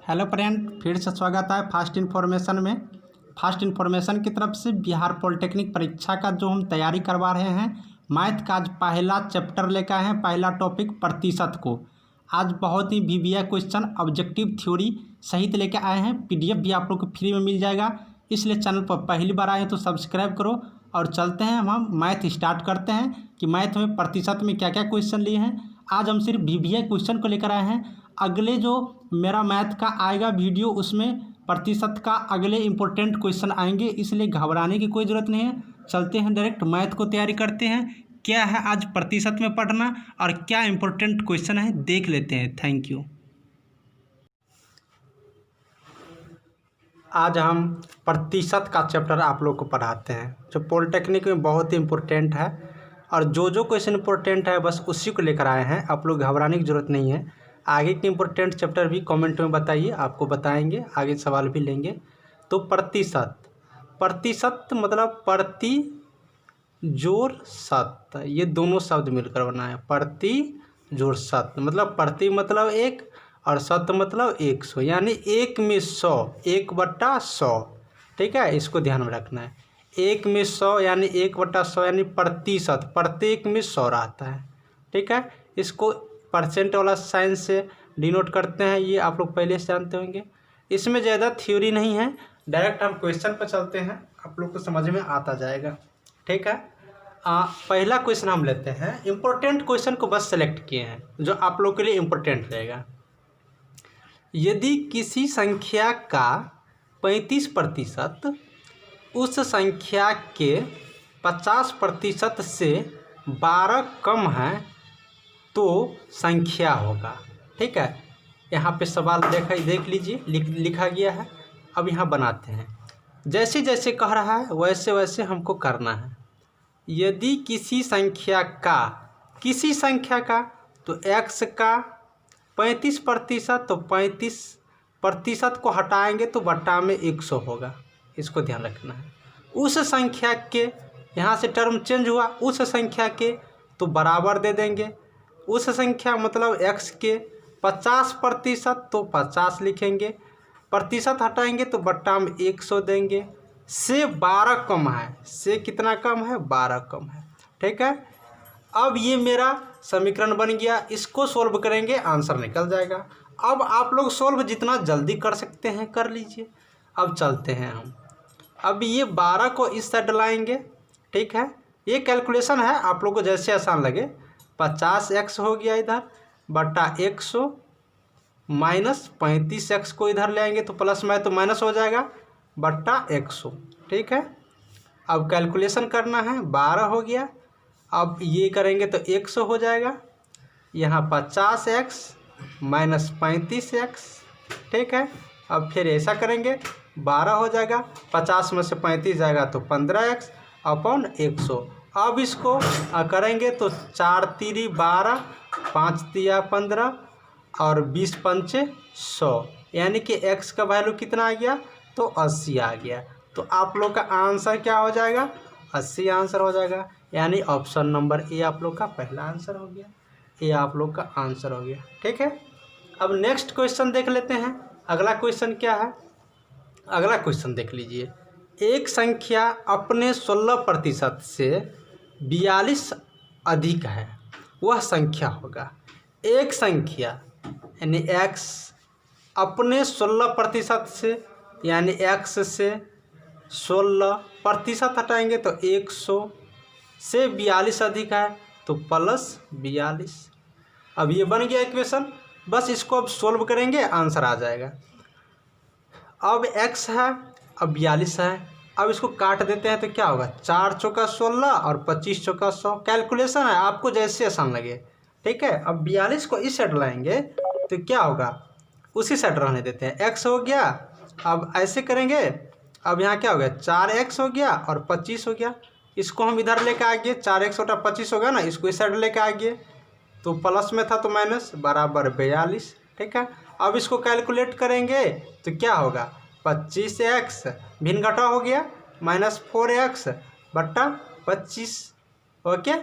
Hello friend, फिर से स्वागत है फास्ट इन्फॉर्मेशन में। फास्ट इन्फॉर्मेशन की तरफ से बिहार पॉलिटेक्निक परीक्षा का जो हम तैयारी करवा रहे हैं, मैथ का आज पहला चैप्टर लेकर आए हैं। पहला टॉपिक प्रतिशत को आज बहुत ही वीवीआई क्वेश्चन ऑब्जेक्टिव थ्योरी सहित लेकर आए हैं। पीडीएफ भी आप लोग को फ्री में मिल जाएगा, इसलिए चैनल पर पहली बार आए हैं तो सब्सक्राइब करो। और चलते हैं हम मैथ स्टार्ट करते हैं कि मैथ में प्रतिशत में क्या क्या क्वेश्चन लिए हैं। आज हम सिर्फ वीवीआई क्वेश्चन को लेकर आए हैं। अगले जो मेरा मैथ का आएगा वीडियो, उसमें प्रतिशत का अगले इम्पोर्टेंट क्वेश्चन आएंगे, इसलिए घबराने की कोई ज़रूरत नहीं है। चलते हैं डायरेक्ट मैथ को तैयारी करते हैं। क्या है आज प्रतिशत में पढ़ना और क्या इम्पोर्टेंट क्वेश्चन है देख लेते हैं। Thank you. आज हम प्रतिशत का चैप्टर आप लोग को पढ़ाते हैं, जो पॉलिटेक्निक में बहुत ही इम्पोर्टेंट है। और जो क्वेश्चन इम्पोर्टेंट है बस उसी को लेकर आए हैं। आप लोग घबराने की ज़रूरत नहीं है। आगे के इम्पोर्टेंट चैप्टर भी कमेंट में बताइए, आपको बताएंगे, आगे सवाल भी लेंगे। तो प्रतिशत मतलब प्रति जोड़ शत, ये दोनों शब्द मिलकर बना है। प्रति जोड़ शत मतलब प्रति मतलब एक और शत मतलब 100, यानी एक में 100, 1/100। ठीक है, इसको ध्यान में रखना है। एक में 100 यानी 1/100 यानी प्रतिशत, प्रत्येक में 100 रहता है। ठीक है, इसको परसेंट वाला साइन से डिनोट करते हैं, ये आप लोग पहले से जानते होंगे। इसमें ज़्यादा थ्योरी नहीं है, डायरेक्ट हम क्वेश्चन पर चलते हैं, आप लोग को समझ में आता जाएगा। ठीक है, पहला क्वेश्चन हम लेते हैं। इम्पोर्टेंट क्वेश्चन को बस सेलेक्ट किए हैं जो आप लोग के लिए इम्पोर्टेंट रहेगा। यदि किसी संख्या का 35% उस संख्या के 50% से 12 कम है तो संख्या होगा। ठीक है, यहाँ पे सवाल देख लीजिए, लिखा गया है। अब यहाँ बनाते हैं, जैसे जैसे कह रहा है वैसे वैसे हमको करना है। यदि किसी संख्या का तो x का 35%, तो 35% को हटाएंगे तो बट्टा में 100 होगा। इसको ध्यान रखना है। उस संख्या के, यहाँ से टर्म चेंज हुआ, उस संख्या के तो बराबर दे देंगे। उस संख्या मतलब x के 50% तो 50 लिखेंगे, प्रतिशत हटाएंगे तो बट्टा में 100 देंगे। से 12 कम है, से कितना कम है? 12 कम है। ठीक है, अब ये मेरा समीकरण बन गया। इसको सोल्व करेंगे, आंसर निकल जाएगा। अब आप लोग सोल्व जितना जल्दी कर सकते हैं कर लीजिए। अब चलते हैं हम, अब ये 12 को इस साइड लाएंगे। ठीक है, ये कैलकुलेशन है, आप लोग को जैसे आसान लगे। 50x हो गया इधर बटा 100 माइनस 35x को इधर ले आएंगे तो प्लस में तो माइनस हो जाएगा बट्टा 100। ठीक है, अब कैलकुलेशन करना है। 12 हो गया, अब ये करेंगे तो 100 हो जाएगा। यहाँ 50x माइनस 35x। ठीक है, अब फिर ऐसा करेंगे, 12 हो जाएगा, 50 में से 35 जाएगा तो 15x अपॉन 100। अब इसको करेंगे तो 4 तिरी 12, 5 तिया 15 और 20 पंचे 100, यानी कि x का वैल्यू कितना आ गया? तो 80 आ गया। तो आप लोग का आंसर क्या हो जाएगा? 80 आंसर हो जाएगा। यानी ऑप्शन नंबर ए आप लोग का पहला आंसर हो गया। ये आप लोग का आंसर हो गया। ठीक है, अब नेक्स्ट क्वेश्चन देख लेते हैं। अगला क्वेश्चन क्या है? अगला क्वेश्चन देख लीजिए। एक संख्या अपने 16% से 42 अधिक है, वह संख्या होगा। एक संख्या यानी x अपने 16% से, यानी x से 16% हटाएंगे तो 100 से 42 अधिक है तो प्लस 42। अब ये बन गया इक्वेशन। बस इसको अब सोल्व करेंगे, आंसर आ जाएगा। अब x है, अब 42 है। अब इसको काट देते हैं तो क्या होगा? 4 चौका 16 और 25 चौका 100। कैलकुलेशन है, आपको जैसे आसान लगे। ठीक है, अब 42 को इस साइड लाएंगे तो क्या होगा? उसी साइड रहने देते हैं। x हो गया, अब ऐसे करेंगे। अब यहाँ क्या हो गया? 4x हो गया और 25 हो गया। इसको हम इधर लेके आ गए, 4x बटा 25 होगा ना, इसको इस साइड लेके आ गए तो प्लस में था तो माइनस बराबर 42। ठीक है, अब इसको कैलकुलेट करेंगे तो क्या होगा? 25x भिन्न घटा हो गया माइनस 4x बट्टा 25। ओके,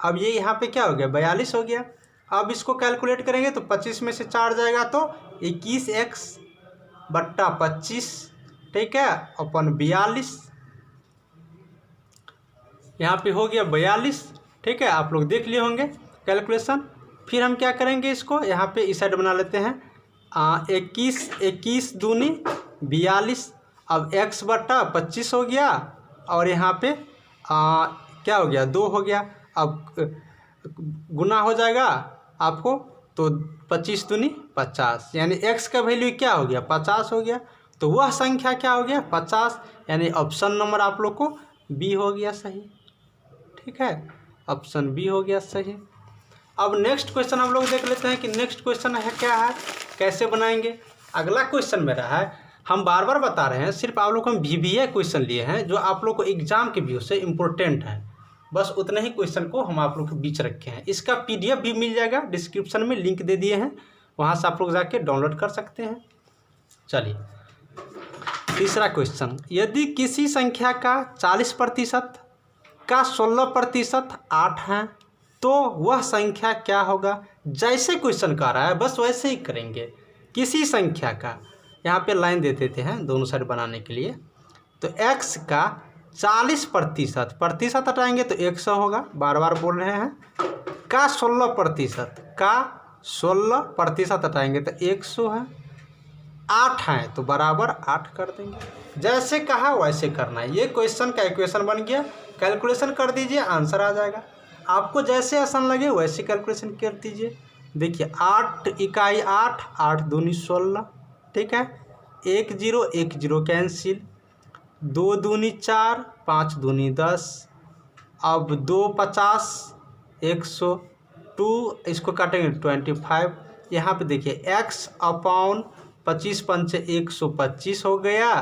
अब ये यहाँ पे क्या हो गया? 42 हो गया। अब इसको कैलकुलेट करेंगे तो 25 में से 4 जाएगा तो 21x बट्टा 25, ठीक है, अपन 42, यहाँ पे हो गया 42, ठीक है। आप लोग देख लिए होंगे कैलकुलेशन। फिर हम क्या करेंगे, इसको यहाँ पे इस साइड बना लेते हैं। 21 दूनी 42, अब x बट्टा 25 हो गया, और यहाँ पे क्या हो गया, 2 हो गया। अब गुना हो जाएगा आपको, तो 25 दूनी 50, यानी x का वैल्यू क्या हो गया, 50 हो गया। तो वह संख्या क्या हो गया, 50, यानी ऑप्शन नंबर आप लोग को बी हो गया सही, ठीक है, ऑप्शन बी हो गया सही। अब नेक्स्ट क्वेश्चन हम लोग देख लेते हैं कि नेक्स्ट क्वेश्चन है क्या है, कैसे बनाएंगे। अगला क्वेश्चन मेरा है, हम बार बार बता रहे हैं, सिर्फ आप लोग को हम VBA क्वेश्चन लिए हैं जो आप लोग को एग्जाम के व्यू से इम्पोर्टेंट है, बस उतने ही क्वेश्चन को हम आप लोग के बीच रखे हैं। इसका PDF भी मिल जाएगा, डिस्क्रिप्शन में लिंक दे दिए हैं, वहाँ से आप लोग जाके डाउनलोड कर सकते हैं। चलिए तीसरा क्वेश्चन, यदि किसी संख्या का 40% का 16% 8 है तो वह संख्या क्या होगा। जैसे क्वेश्चन का रहा है बस वैसे ही करेंगे। किसी संख्या का, यहाँ पे लाइन दे देते हैं दोनों साइड बनाने के लिए, तो x का 40%, प्रतिशत हटाएंगे तो 100 होगा, बार बार बोल रहे हैं, का 16%, का 16% हटाएंगे तो 100 है, 8 है तो बराबर 8 कर देंगे। जैसे कहा वैसे करना है। ये क्वेश्चन का इक्वेशन बन गया, कैलकुलेशन कर दीजिए, आंसर आ जाएगा। आपको जैसे आसान लगे वैसे कैलकुलेशन कर दीजिए। देखिए 8 इकाई 8, 8 दूनी 16, ठीक है, 1 0 1 0 कैंसिल, 2 दूनी 4, 5 दूनी 10, अब 2 50, 100, 2 इसको काटेंगे 25। यहाँ पे देखिए x अपॉन 25 पंचे 125 हो गया,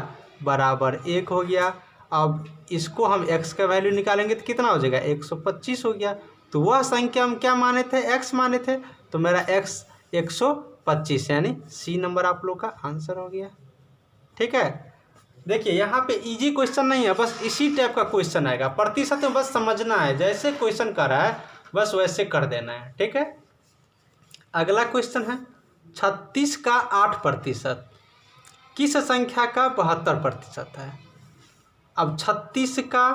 बराबर 1 हो गया। अब इसको हम x का वैल्यू निकालेंगे तो कितना हो जाएगा, 125 हो गया। तो वह संख्या हम क्या माने थे, x माने थे, तो मेरा x 125, यानी सी नंबर आप लोग का आंसर हो गया, ठीक है। देखिए यहाँ पे इजी क्वेश्चन नहीं है, बस इसी टाइप का क्वेश्चन आएगा। प्रतिशत में बस समझना है, जैसे क्वेश्चन कर रहा है बस वैसे कर देना है, ठीक है। अगला क्वेश्चन है, 36 का 8% किस संख्या का 72% है। अब 36 का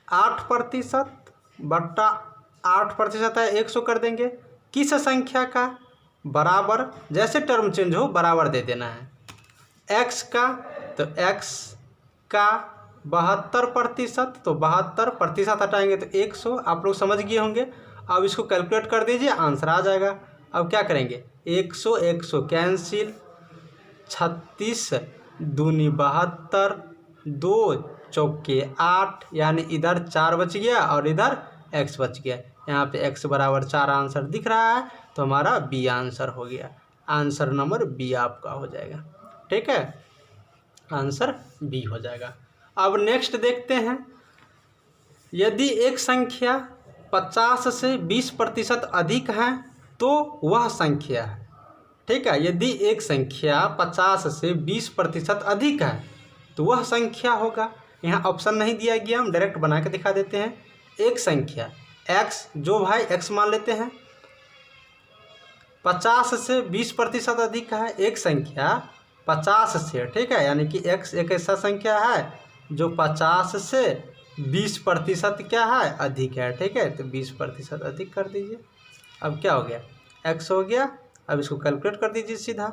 8% बट्टा 8% है, 100 कर देंगे। किस संख्या का, बराबर, जैसे टर्म चेंज हो बराबर दे देना है। x का, तो x का 72%, तो 72% हटाएंगे तो 100, आप लोग समझ गए होंगे। अब इसको कैलकुलेट कर दीजिए, आंसर आ जाएगा। अब क्या करेंगे, 100 100 कैंसिल, 36 दूनी 72, 2 चौके 8, यानी इधर 4 बच गया और इधर x बच गया। यहाँ पे x बराबर 4 आंसर दिख रहा है, तो हमारा बी आंसर हो गया। आंसर नंबर बी आपका हो जाएगा, ठीक है, आंसर बी हो जाएगा। अब नेक्स्ट देखते हैं, यदि एक संख्या 50 से 20% अधिक है तो वह संख्या है, ठीक है। यदि एक संख्या 50 से 20% अधिक है तो वह संख्या होगा। यहाँ ऑप्शन नहीं दिया गया, हम डायरेक्ट बना के दिखा देते हैं। एक संख्या x, जो भाई x मान लेते हैं, 50 से 20% अधिक है। एक संख्या 50 से, ठीक है, यानी कि x एक ऐसा संख्या है जो 50 से 20% क्या है, अधिक है, ठीक है। तो 20% अधिक कर दीजिए। अब क्या हो गया, x हो गया। अब इसको कैलकुलेट कर दीजिए सीधा,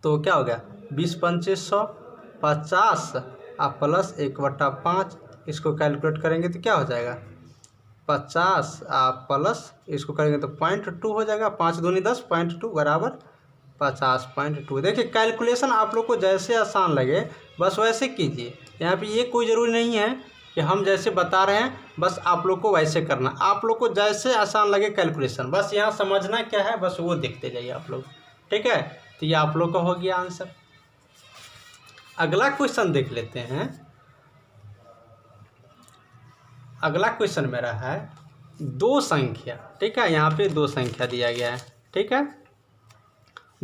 तो क्या हो गया, 20 पंचे 100, 50 आप प्लस 1/5, इसको कैलकुलेट करेंगे तो क्या हो जाएगा, 50 आप प्लस इसको करेंगे तो 0.2 हो जाएगा। 5 दूनी 10, 0.2 बराबर 50.2। देखिए कैलकुलेशन आप लोग को जैसे आसान लगे बस वैसे कीजिए। यहाँ पे ये कोई ज़रूरी नहीं है कि हम जैसे बता रहे हैं बस आप लोग को वैसे करना। आप लोग को जैसे आसान लगे कैलकुलेशन, बस यहाँ समझना क्या है बस वो देखते जाइए आप लोग, ठीक है। तो ये आप लोग का हो गया आंसर। अगला क्वेश्चन देख लेते हैं। अगला क्वेश्चन मेरा है, दो संख्या, ठीक है, यहाँ पे दो संख्या दिया गया है, ठीक है।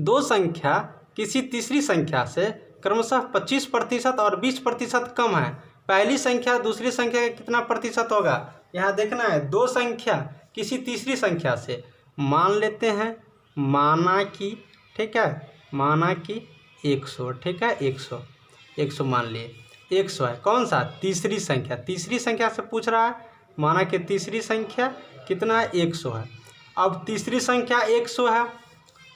दो संख्या किसी तीसरी संख्या से क्रमशः 25% और 20% कम है। पहली संख्या दूसरी संख्या का कितना प्रतिशत होगा, यहाँ देखना है। दो संख्या किसी तीसरी संख्या से, मान लेते हैं, माना कि, ठीक है, माना कि 100, ठीक है, 100 मान लिए 100 है। कौन सा? तीसरी संख्या, तीसरी संख्या से पूछ रहा है। माना कि तीसरी संख्या कितना है? 100 है। अब तीसरी संख्या 100 है,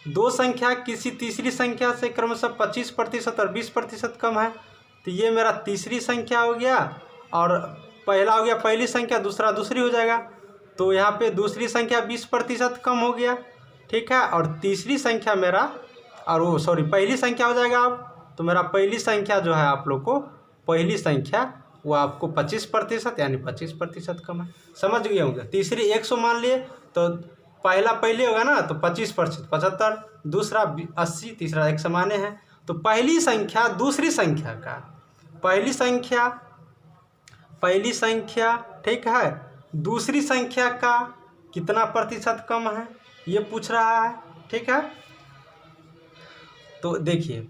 दो संख्या किसी तीसरी संख्या से क्रमशः 25% और 20% कम है, तो ये मेरा तीसरी संख्या हो गया और पहला हो गया पहली संख्या, दूसरा दूसरी हो जाएगा। तो यहाँ पे दूसरी संख्या 20% कम हो गया, ठीक है, और तीसरी संख्या मेरा और वो सॉरी पहली संख्या हो जाएगा। अब तो मेरा पहली संख्या जो है आप लोग को पहली संख्या वो आपको 25% यानी 25% कम है। समझ गए होंगे। तीसरी 100 मान लिए तो पहला पहले होगा ना, तो 25% 75, दूसरा 80, तीसरा 1 समाने है। तो पहली संख्या दूसरी संख्या का पहली संख्या ठीक है, दूसरी संख्या का कितना प्रतिशत कम है ये पूछ रहा है, ठीक है। तो देखिए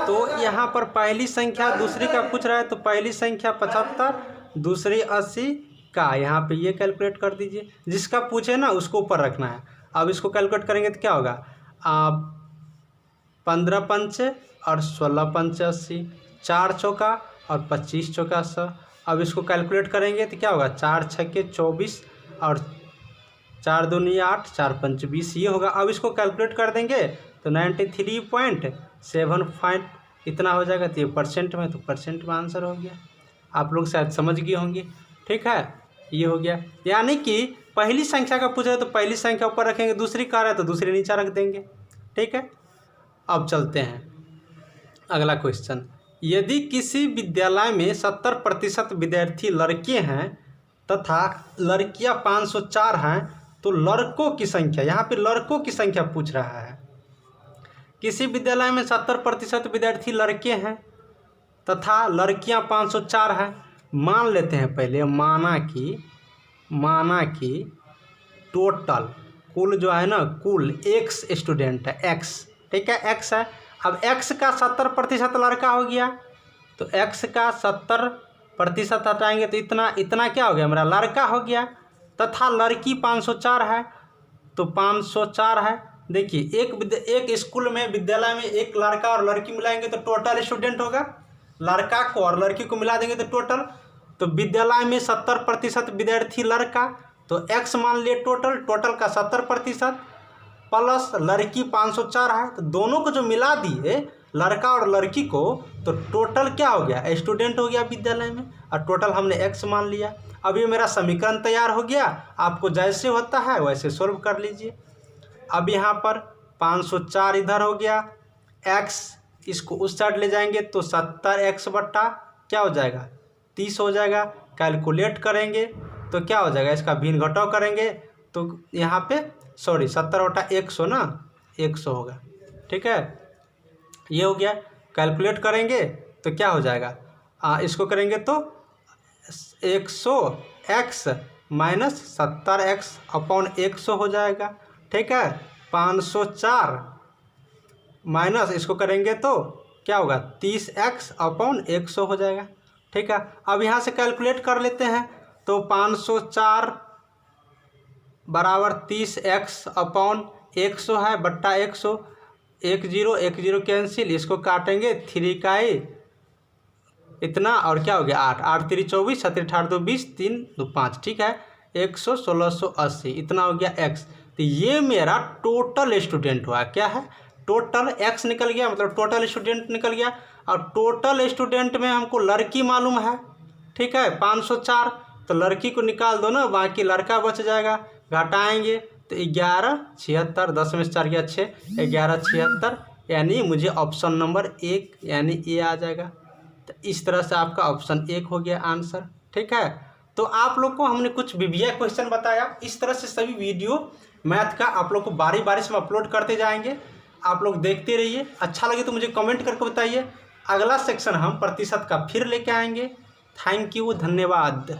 तो यहाँ पर पहली संख्या दूसरी का पूछ रहा है, तो पहली संख्या 75, दूसरी 80 का यहाँ पे ये कैलकुलेट कर दीजिए। जिसका पूछे ना उसको ऊपर रखना है। अब इसको कैलकुलेट करेंगे तो क्या होगा? 15 पंचे और 16 पंचे 80, 4 चौका और 25 चौका 100। अब इसको कैलकुलेट करेंगे तो क्या होगा? 4 छक्के 24 और 4 दूनी 8, 4 पंच 20 ये होगा। अब इसको कैलकुलेट कर देंगे तो 93.75 इतना हो जाएगा। तो ये परसेंट में, तो परसेंट में आंसर हो गया। आप लोग शायद समझ गए होंगे, ठीक है, ये हो गया। यानी कि पहली संख्या का पूछ रहे तो पहली संख्या ऊपर रखेंगे, दूसरी का रहा है तो दूसरी नीचे रख देंगे, ठीक है। अब चलते हैं अगला क्वेश्चन। यदि किसी विद्यालय में 70% विद्यार्थी लड़के हैं तथा लड़कियां 504 हैं, तो लड़कों की संख्या, यहाँ पे लड़कों की संख्या पूछ रहा है। किसी विद्यालय में 70% विद्यार्थी लड़के हैं तथा लड़कियां 504 हैं। मान लेते हैं पहले, माना कि टोटल कुल जो है ना, कुल एक्स स्टूडेंट है, एक्स, ठीक है, एक्स है। अब एक्स का 70% लड़का हो गया, तो एक्स का 70% हटाएंगे तो इतना क्या हो गया? मेरा लड़का हो गया। तथा लड़की 504 है, तो 504 है। देखिए एक स्कूल में, विद्यालय में एक लड़का और लड़की मिलाएंगे तो टोटल स्टूडेंट होगा। लड़का को और लड़की को मिला देंगे तो टोटल, तो विद्यालय में 70% विद्यार्थी लड़का, तो एक्स मान लिए टोटल का 70% प्लस लड़की 504 है, तो दोनों को जो मिला दिए लड़का और लड़की को, तो टोटल क्या हो गया? स्टूडेंट हो गया विद्यालय में, और टोटल हमने एक्स मान लिया। अब ये मेरा समीकरण तैयार हो गया। आपको जैसे होता है वैसे सोल्व कर लीजिए। अब यहाँ पर 504 इधर हो गया, एक्स इसको उस साइड ले जाएंगे तो 70x बट्टा क्या हो जाएगा? 30 हो जाएगा। कैलकुलेट करेंगे तो क्या हो जाएगा? इसका भिन्न घटाव करेंगे तो यहाँ पे 70 बटा 100 ना, 100 होगा, ठीक है, ये हो गया। कैलकुलेट करेंगे तो क्या हो जाएगा? इसको करेंगे तो 100x माइनस 70x अपॉन 100 हो जाएगा, ठीक है। 504 माइनस इसको करेंगे तो क्या होगा? 30x अपॉन 100 हो जाएगा, ठीक है। अब यहाँ से कैलकुलेट कर लेते हैं तो 504 बराबर 30x अपॉन 100 है बट्टा 100, 10 कैंसिल, इसको काटेंगे 3 का इतना और क्या हो गया? 8, 8 3 24, 7 8 2 20, 3 2 5, ठीक है, 100 1680 इतना हो गया x। तो ये मेरा टोटल स्टूडेंट हुआ। क्या है? टोटल x निकल गया, मतलब टोटल स्टूडेंट निकल गया। और टोटल स्टूडेंट में हमको लड़की मालूम है, ठीक है, 504, तो लड़की को निकाल दो ना, बाकी लड़का बच जाएगा। घटाएंगे तो 11 76, 10 में 4 गया 6, 11 76, यानी मुझे ऑप्शन नंबर 1 यानी ए आ जाएगा। तो इस तरह से आपका ऑप्शन 1 हो गया आंसर, ठीक है। तो आप लोग को हमने कुछ विभिन्न क्वेश्चन बताया। इस तरह से सभी वीडियो मैथ का आप लोग को बारी बारी से अपलोड करते जाएंगे। आप लोग देखते रहिए। अच्छा लगे तो मुझे कमेंट करके बताइए। अगला सेक्शन हम प्रतिशत का फिर लेके आएंगे। थैंक यू, धन्यवाद।